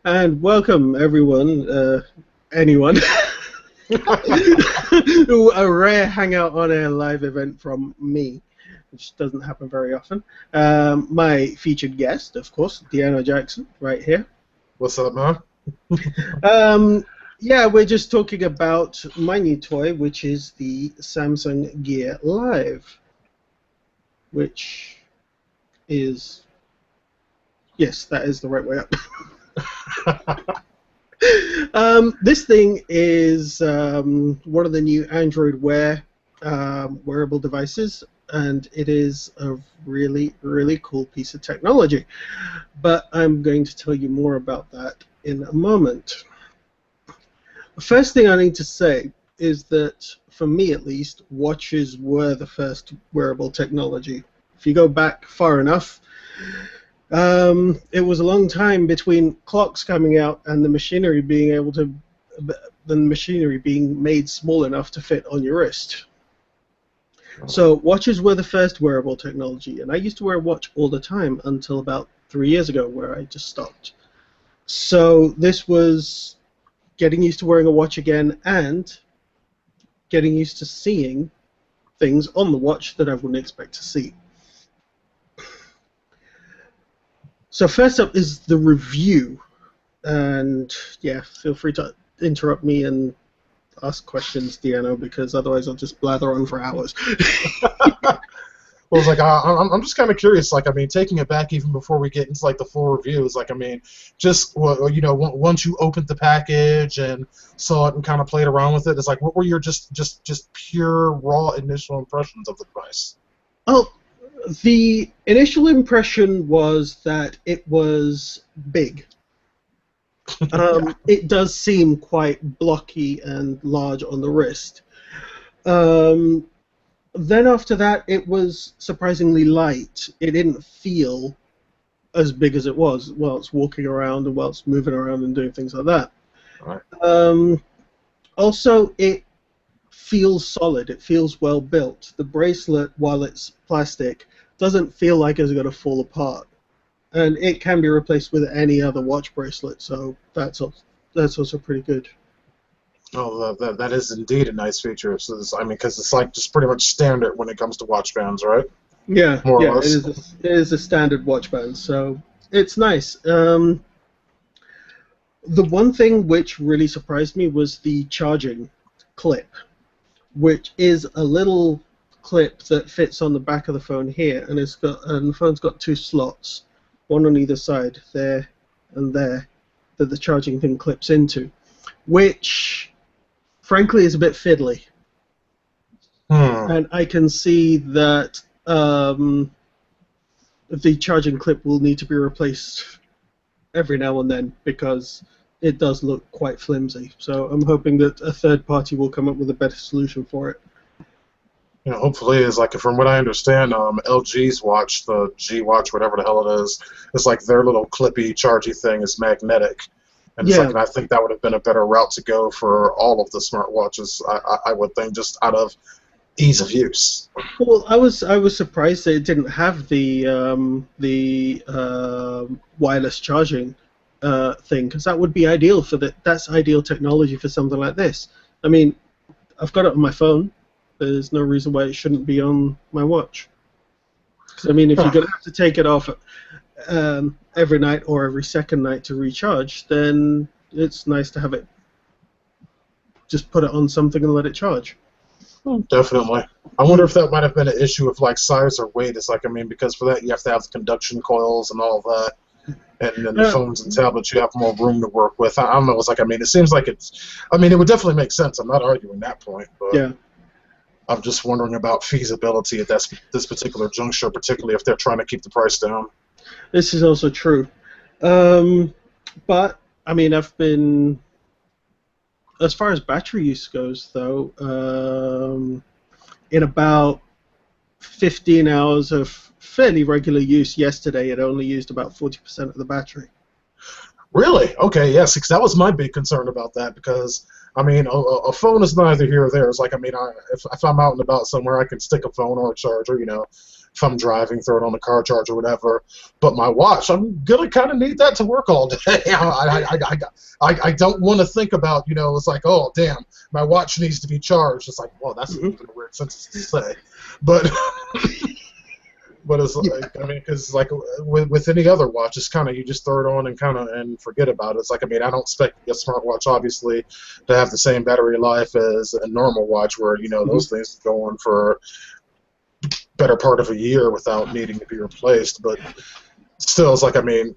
And welcome, everyone, anyone, a rare Hangout on Air live event from me, which doesn't happen very often. My featured guest, of course, Deanna Jackson, right here. What's up, man? Yeah, we're just talking about my new toy, which is the Samsung Gear Live, which is, yes, that is the right way up. This thing is one of the new Android Wear wearable devices, and it is a really, really cool piece of technology. But I'm going to tell you more about that in a moment. The first thing I need to say is that, for me at least, watches were the first wearable technology. If you go back far enough, it was a long time between clocks coming out and the machinery being made small enough to fit on your wrist. So watches were the first wearable technology, and I used to wear a watch all the time until about 3 years ago, where I just stopped. So this was getting used to wearing a watch again and getting used to seeing things on the watch that I wouldn't expect to see. So first up is the review, and yeah, feel free to interrupt me and ask questions, Deanna, because otherwise I'll just blather on for hours. Well, it's like I'm just kind of curious. Like, I mean, taking it back even before we get into like the full reviews. Like, I mean, just once you opened the package and saw it and kind of played around with it, it's like, what were your just pure raw initial impressions of the device? Oh, the initial impression was that it was big. It does seem quite blocky and large on the wrist. Then after that, it was surprisingly light. It didn't feel as big as it was while it's walking around and while it's moving around and doing things like that. Right. Also, it feels solid. It feels well built. The bracelet, while it's plastic, doesn't feel like it's going to fall apart. And it can be replaced with any other watch bracelet, so that's also pretty good. Oh, that is indeed a nice feature. So I mean, because it's like just pretty much standard when it comes to watch bands, right? Yeah, More yeah, or less. it is a standard watch band, so it's nice. The one thing which really surprised me was the charging clip, which is a little clip that fits on the back of the phone here, and the phone's got two slots, one on either side, there and there, that the charging thing clips into, which frankly is a bit fiddly. And I can see that the charging clip will need to be replaced every now and then because it does look quite flimsy. So I'm hoping that a third party will come up with a better solution for it. You know, hopefully, is like from what I understand, LG's watch, the G watch, whatever the hell it is, it's like their little clippy, chargy thing is magnetic, and it's like, and I think that would have been a better route to go for all of the smartwatches. I would think, just out of ease of use. Well, I was surprised that it didn't have the wireless charging thing, because that would be ideal for that's ideal technology for something like this. I mean, I've got it on my phone. There's no reason why it shouldn't be on my watch. I mean, if you're going to have to take it off every night or every second night to recharge, then it's nice to have it. Just put it on something and let it charge. Definitely. I wonder if that might have been an issue of like size or weight. It's like, I mean, because for that you have to have the conduction coils and all that. And then the phones and tablets, you have more room to work with. I don't know. It's like, I mean, it seems like I mean, it would definitely make sense. I'm not arguing that point. But yeah. I'm just wondering about feasibility at this particular juncture, particularly if they're trying to keep the price down. This is also true. But, I mean, I've been... As far as battery use goes, though, in about 15 hours of fairly regular use yesterday, it only used about 40% of the battery. Really? Okay, yes, because that was my big concern about that, because, I mean, a phone is neither here or there. It's like, I mean, if I'm out and about somewhere, I can stick a phone or a charger, you know, if I'm driving, throw it on the car charger or whatever. But my watch, I'm gonna kind of need that to work all day. I don't want to think about, it's like, oh damn, my watch needs to be charged. It's like, well, that's even a weird sentence to say, but. But it's like, I mean, because like with any other watch, it's kind of, you just throw it on and forget about it. It's like, I mean, I don't expect a smartwatch obviously to have the same battery life as a normal watch, where those things go on for better part of a year without needing to be replaced. But still, it's like, I mean,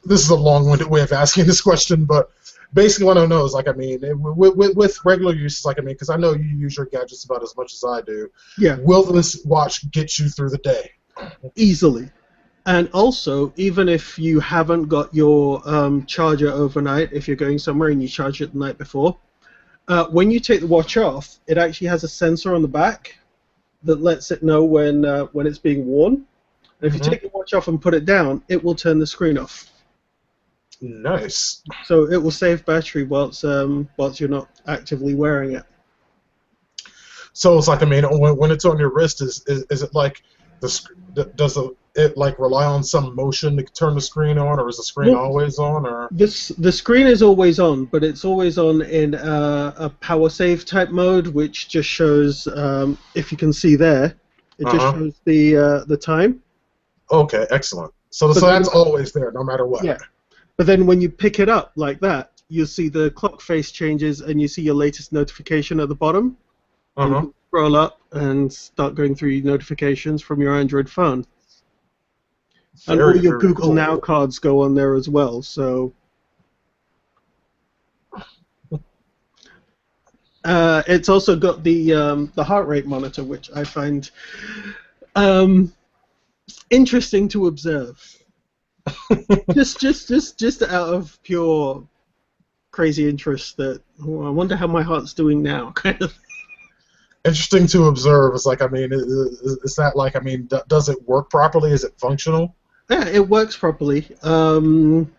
this is a long-winded way of asking this question, but basically what I know is, like, I mean, with regular use, it's like, I mean, because I know you use your gadgets about as much as I do. Yeah. Will this watch get you through the day? Easily. And also, even if you haven't got your charger overnight, if you're going somewhere and you charge it the night before, when you take the watch off, it actually has a sensor on the back that lets it know when it's being worn. And if you take the watch off and put it down, it will turn the screen off. Nice. So it will save battery whilst you're not actively wearing it. So it's like, I mean, when it's on your wrist, is it like does it like rely on some motion to turn the screen on, or is the screen always on? Or the screen is always on, but it's always on in a power save type mode, which just shows, if you can see there, it just shows the time. Okay, excellent. So that's always there, no matter what. Yeah. But then when you pick it up like that, you'll see the clock face changes, and you see your latest notification at the bottom. You can scroll up and start going through your notifications from your Android phone. And all your Google Now cards go on there as well. So it's also got the heart rate monitor, which I find interesting to observe. just out of pure crazy interest, that I wonder how my heart's doing now, kind of. Interesting to observe. It's like, I mean, is that like, I mean, does it work properly? Is it functional? Yeah, it works properly. It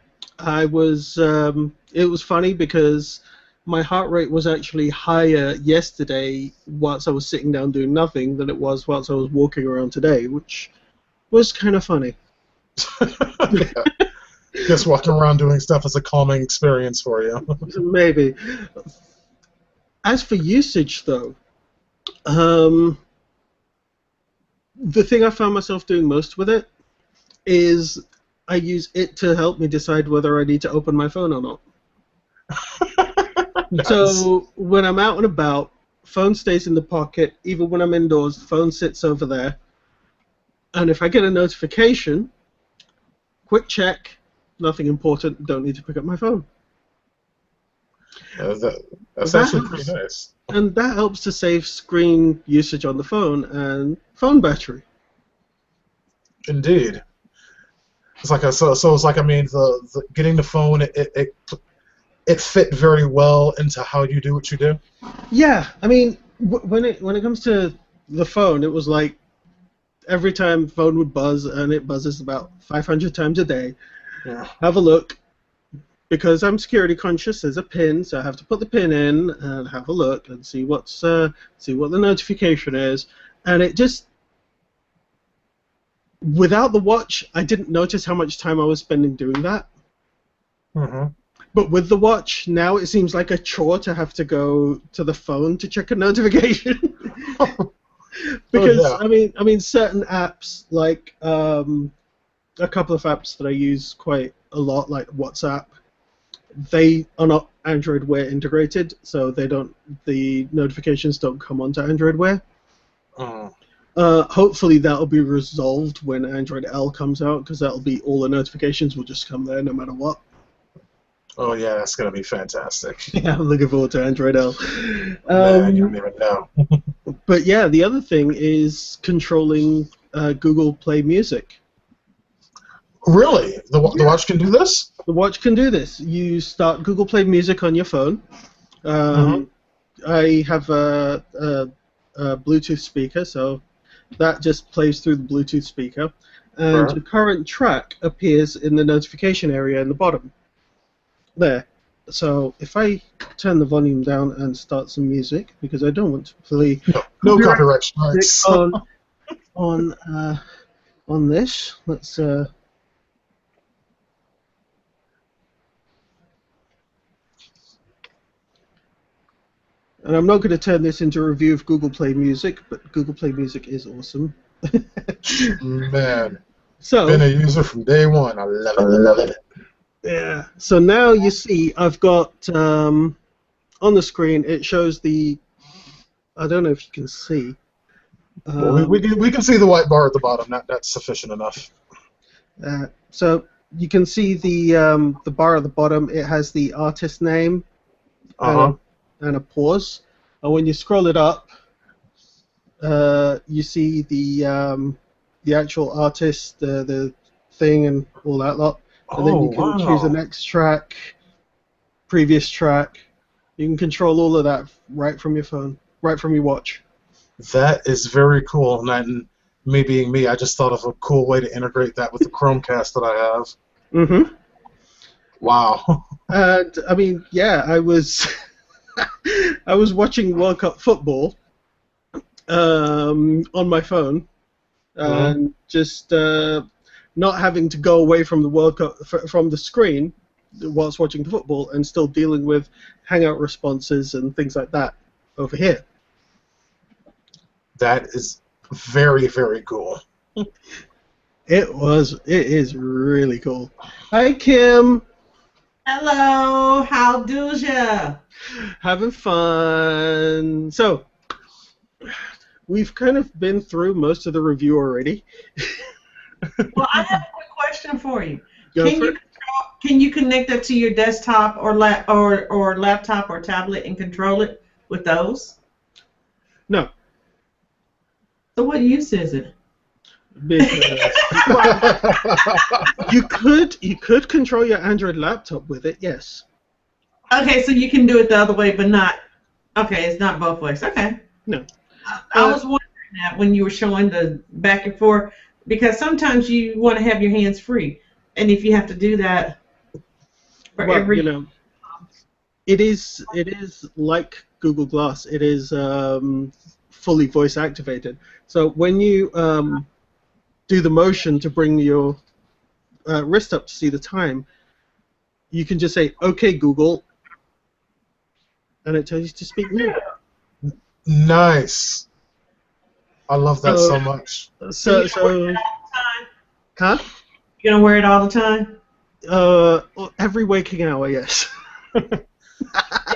was funny because my heart rate was actually higher yesterday whilst I was sitting down doing nothing than it was whilst I was walking around today, which was kind of funny. Yeah. Guess walking around doing stuff is a calming experience for you. Maybe. As for usage, though, the thing I found myself doing most with it is I use it to help me decide whether I need to open my phone or not. Nice. So when I'm out and about, phone stays in the pocket. Even when I'm indoors, the phone sits over there. And if I get a notification, quick check, nothing important, don't need to pick up my phone. That's actually pretty nice. And that helps to save screen usage on the phone and phone battery. Indeed. It's like so it's like, I mean, the getting the phone, it fit very well into how you do what you do. Yeah, I mean, when it comes to the phone, it was like every time the phone would buzz, and it buzzes about 500 times a day. Yeah. Have a look, because I'm security conscious. There's a pin, so I have to put the pin in and have a look and see what the notification is, and it just. Without the watch, I didn't notice how much time I was spending doing that. But with the watch, now it seems like a chore to have to go to the phone to check a notification. Because I mean, certain apps, like a couple of apps that I use quite a lot, like WhatsApp, they are not Android Wear integrated, so the notifications don't come onto Android Wear. Hopefully that'll be resolved when Android L comes out, because that'll be all the notifications will just come there no matter what. Oh yeah, that's gonna be fantastic. Yeah, I'm looking forward to Android L. Man, you don't even know. But yeah, the other thing is controlling Google Play Music. Really? The watch can do this? The watch can do this. You start Google Play Music on your phone. I have a Bluetooth speaker, so that just plays through the Bluetooth speaker, and the current track appears in the notification area in the bottom. There. So if I turn the volume down and start some music, because I don't want to play no copyright strikes on this. Let's. And I'm not going to turn this into a review of Google Play Music, but Google Play Music is awesome. Man, so been a user from day one. I love it. Yeah. So now you see, I've got on the screen. It shows the. I don't know if you can see. Well, we can see the white bar at the bottom. That's sufficient enough. So you can see the bar at the bottom. It has the artist name and a pause. And when you scroll it up, you see the actual artist, the thing, and all that lot. And then you can choose the next track, previous track. You can control all of that right from your phone, right from your watch. That is very cool. And me being me, I just thought of a cool way to integrate that with the Chromecast that I have. Mm-hmm. Wow. And I mean, yeah, I was I was watching World Cup football on my phone, and just not having to go away from the World Cup from the screen whilst watching the football, and still dealing with Hangout responses and things like that over here. That is very, very cool. It is really cool. Hi, Kim. Hello, how do's ya? Having fun. So, we've kind of been through most of the review already. Well, I have a quick question for you. Can you connect that to your desktop or laptop or tablet and control it with those? No. So what use is it? You could control your Android laptop with it, yes. Okay, so you can do it the other way, but not. Okay, it's not both ways. Okay. No. I was wondering that when you were showing the back and forth, because sometimes you want to have your hands free, and if you have to do that for every. You know, it is like Google Glass. It is fully voice activated. So when you do the motion to bring your wrist up to see the time, you can just say, "Okay, Google," and it tells you to speak now. Nice. I love that so much. So, huh? You gonna wear it all the time? Every waking hour, yes.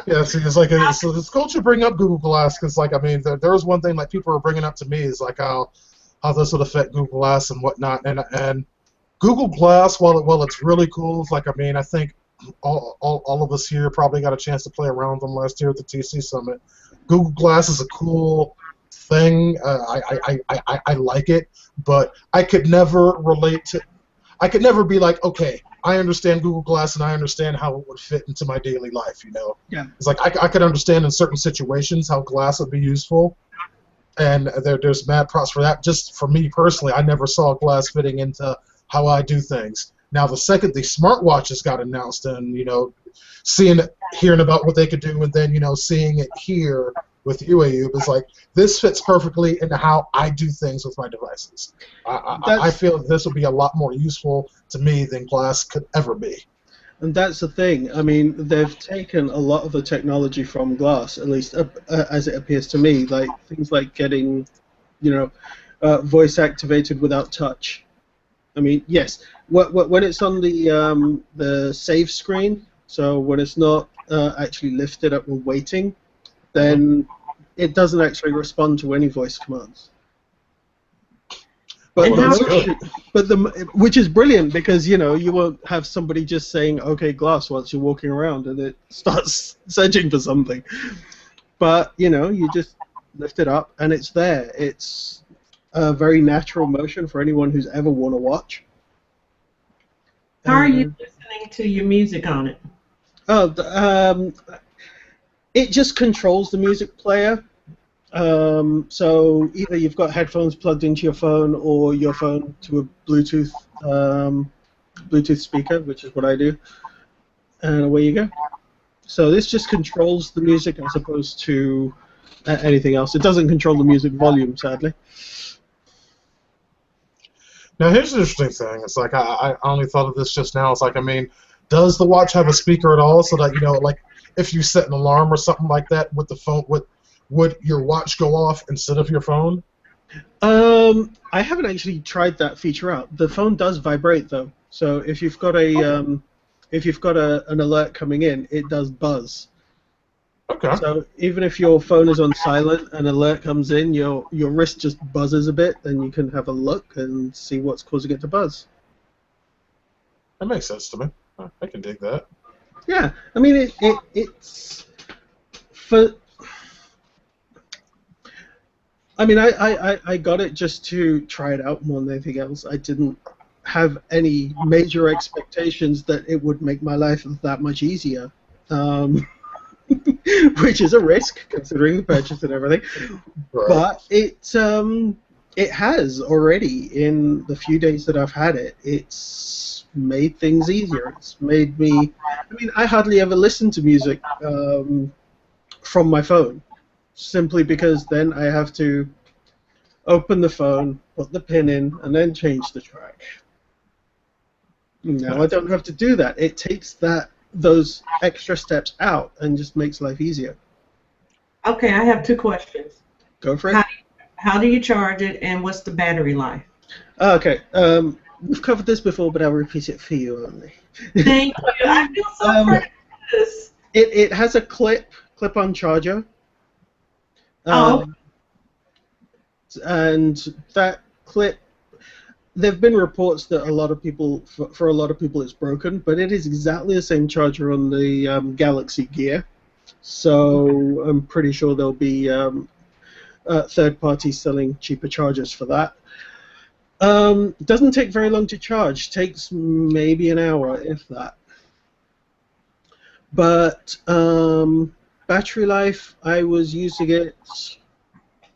Yeah, see, it's like it's cool to bring up Google Glass because, like, I mean, there was one thing like people were bringing up to me is like how this would affect Google Glass and whatnot, and Google Glass, while it's really cool, it's like, I mean, I think all of us here probably got a chance to play around with them last year at the TC Summit. Google Glass is a cool thing. I like it, but I could never relate to. I could never be like, okay, I understand Google Glass and I understand how it would fit into my daily life. You know, yeah. It's like I could understand in certain situations how Glass would be useful, and there's mad props for that. Just for me personally, I never saw Glass fitting into how I do things. Now, the second the smartwatches got announced, and hearing about what they could do, and then seeing it here with you, Ayub, is like this fits perfectly into how I do things with my devices. I feel this will be a lot more useful to me than Glass could ever be. And that's the thing. I mean, they've taken a lot of the technology from Glass, at least as it appears to me, like things like getting, voice activated without touch. I mean, yes, when it's on the save screen, so when it's not actually lifted up and waiting, then it doesn't actually respond to any voice commands. But which is brilliant because you won't have somebody just saying "Okay, Glass" whilst you're walking around and it starts searching for something. But you just lift it up and it's there. It's a very natural motion for anyone who's ever worn a watch. How are you listening to your music on it? It just controls the music player. So either you've got headphones plugged into your phone or your phone to a Bluetooth speaker, which is what I do, and away you go. So this just controls the music as opposed to anything else. It doesn't control the music volume, sadly. Now, here's an interesting thing. It's like I only thought of this just now. It's like, I mean, does the watch have a speaker at all so that, like, if you set an alarm or something like that with the phone, would your watch go off instead of your phone? I haven't actually tried that feature out. The phone does vibrate though, so if you've got an alert coming in, it does buzz. Okay. So even if your phone is on silent, an alert comes in, your wrist just buzzes a bit, and you can have a look and see what's causing it to buzz. That makes sense to me. I can dig that. Yeah, I mean it's for. I mean, I got it just to try it out more than anything else. I didn't have any major expectations that it would make my life that much easier, which is a risk considering the purchase and everything. Right. But it has already, in the few days that I've had it, it's made things easier. It's made me. I mean, I hardly ever listen to music from my phone. Simply because then I have to open the phone, put the pin in, and then change the track. Now I don't have to do that. It takes those extra steps out and just makes life easier. Okay, I have 2 questions. Go for it. How do you charge it, and what's the battery life? Okay, we've covered this before, but I'll repeat it for you only. Thank you. I feel so proud of this. It has a clip-on charger. And that clip, there have been reports that a lot of people, for a lot of people, it's broken, but it is exactly the same charger on the Galaxy Gear. So I'm pretty sure there'll be third parties selling cheaper chargers for that. It doesn't take very long to charge. Takes maybe an hour, if that. But battery life, I was using it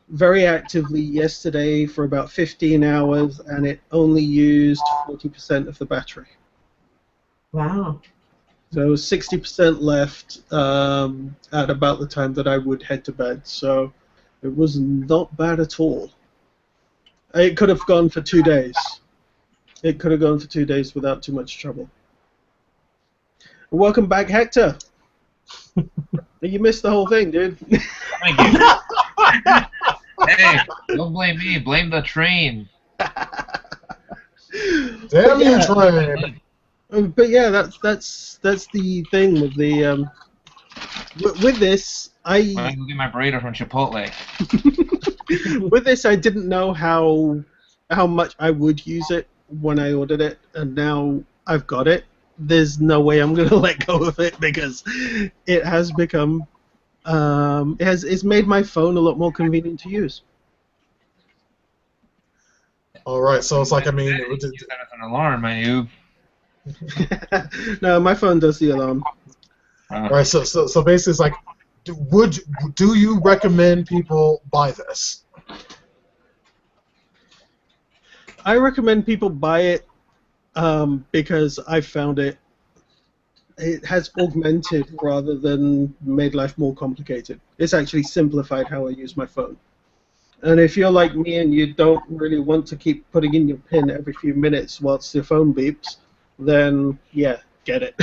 very actively yesterday for about 15 hours, and it only used 40% of the battery. Wow. So 60% left at about the time that I would head to bed. So it was not bad at all. It could have gone for 2 days. It could have gone for 2 days without too much trouble. Welcome back, Hector. You missed the whole thing, dude. Thank you. Hey, don't blame me. Blame the train. Damn you, train. But yeah, that's the thing with the with this. I go get my burrito from Chipotle. With this, I didn't know how much I would use it when I ordered it, and now I've got it. There's no way I'm gonna let go of it because it has become it's made my phone a lot more convenient to use. All right, so it's like, I mean, you use that as an alarm, you. No, my phone does the alarm. All right, so basically, it's like, do you recommend people buy this? I recommend people buy it because I found it has augmented rather than made life more complicated. It's actually simplified how I use my phone. And if you're like me and you don't really want to keep putting in your PIN every few minutes whilst your phone beeps, then yeah, get it.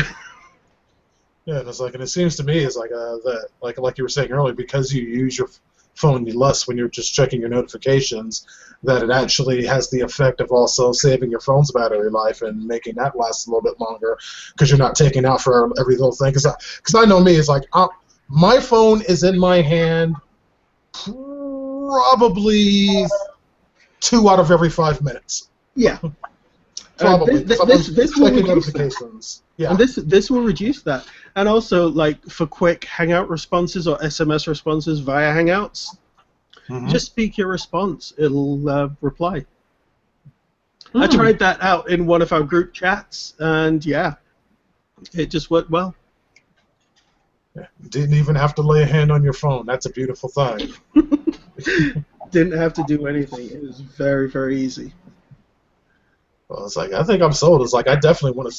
Yeah, and it's like, and it seems to me it's like that, like you were saying earlier, because you use your phone less when you're just checking your notifications, that it actually has the effect of also saving your phone's battery life and making that last a little bit longer because you're not taking out for every little thing. Because I know me, it's like my phone is in my hand probably 2 out of every 5 minutes. Yeah. Probably. This will checking reduce notifications. That. Yeah. And this will reduce that. And also, like, for quick Hangout responses or SMS responses via Hangouts, just speak your response. It'll reply. I tried that out in one of our group chats, and yeah, it just worked well. Yeah. Didn't even have to lay a hand on your phone. That's a beautiful thing. Didn't have to do anything. It was very, very easy. Well, it's like, I think I'm sold. It's like, I definitely want a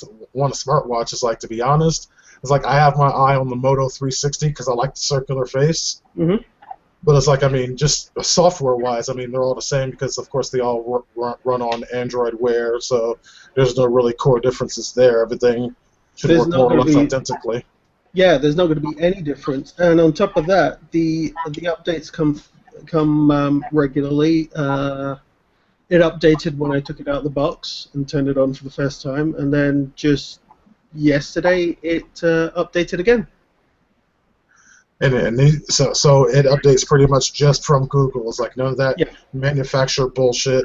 smartwatch. It's like, to be honest, it's like I have my eye on the Moto 360 because I like the circular face. But it's like, I mean, just software-wise, I mean, they're all the same because, of course, they all run on Android Wear, so there's no really core differences there. Everything should There's work not more or gonna less be identically. Yeah, there's not going to be any difference. And on top of that, the updates come regularly. It updated when I took it out of the box and turned it on for the first time, and then just yesterday it updated again. So it updates pretty much just from Google. It's like none of that Yeah. manufacturer bullshit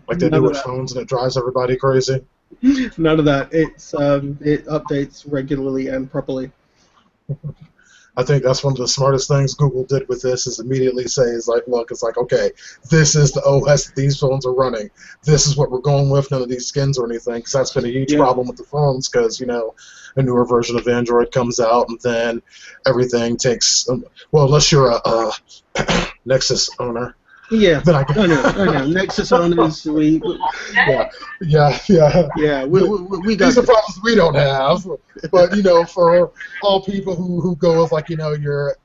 like they None do of with that. phones, and it drives everybody crazy. None of that. It updates regularly and properly. I think that's one of the smartest things Google did with this is immediately say, is like, look, it's like, okay, this is the OS that these phones are running. This is what we're going with, none of these skins or anything, because that's been a huge problem with the phones, because, you know, a newer version of Android comes out, and then everything takes, well, unless you're a Nexus owner. Yeah, then I know. Nexus owners, we yeah. we got these are problems we don't have, but you know, for all people who go with like your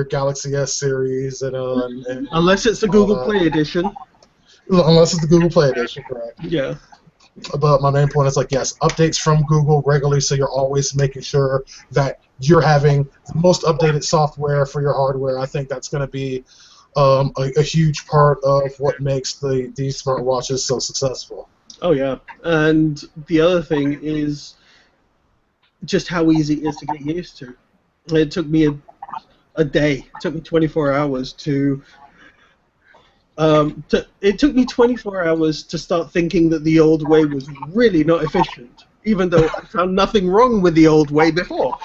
Galaxy S series and unless it's the Google Play edition. Unless it's the Google Play edition, correct? Yeah. But my main point is like, yes, updates from Google regularly, so you're always making sure that you're having the most updated software for your hardware. I think that's going to be a huge part of what makes these smartwatches so successful. Oh yeah, and the other thing is just how easy it is to get used to. It took me a day. It took me 24 hours to. It took me 24 hours to start thinking that the old way was really not efficient, even though I found nothing wrong with the old way before.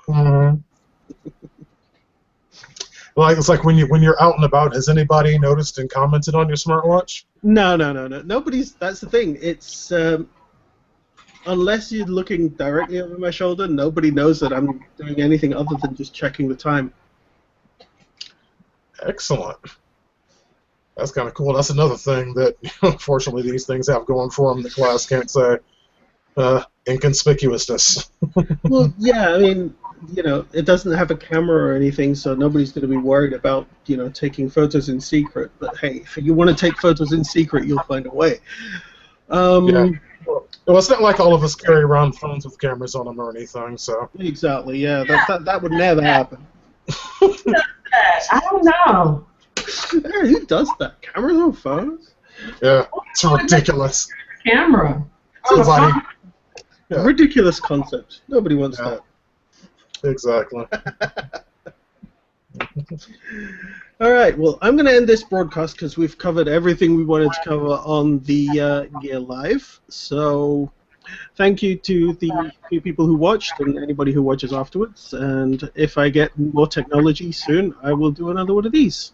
Mm-hmm. Like it's like when you're out and about. Has anybody noticed and commented on your smartwatch? No. Nobody's. That's the thing. It's unless you're looking directly over my shoulder, nobody knows that I'm doing anything other than just checking the time. Excellent. That's kind of cool. That's another thing that unfortunately these things have going for them. The class can't say inconspicuousness. Well, yeah. I mean, you know, it doesn't have a camera or anything, so nobody's going to be worried about, you know, taking photos in secret. But hey, if you want to take photos in secret, you'll find a way. Yeah. Well, it's not like all of us carry around phones with cameras on them or anything, so. Exactly. Yeah. That would never happen. I don't know. Hey, who does that? Cameras on phones? Yeah, it's ridiculous. Camera. Somebody. Yeah. Ridiculous concept. Nobody wants that. Exactly. All right. Well, I'm going to end this broadcast because we've covered everything we wanted to cover on the Gear Live. So, thank you to the few people who watched and anybody who watches afterwards. And if I get more technology soon, I will do another one of these.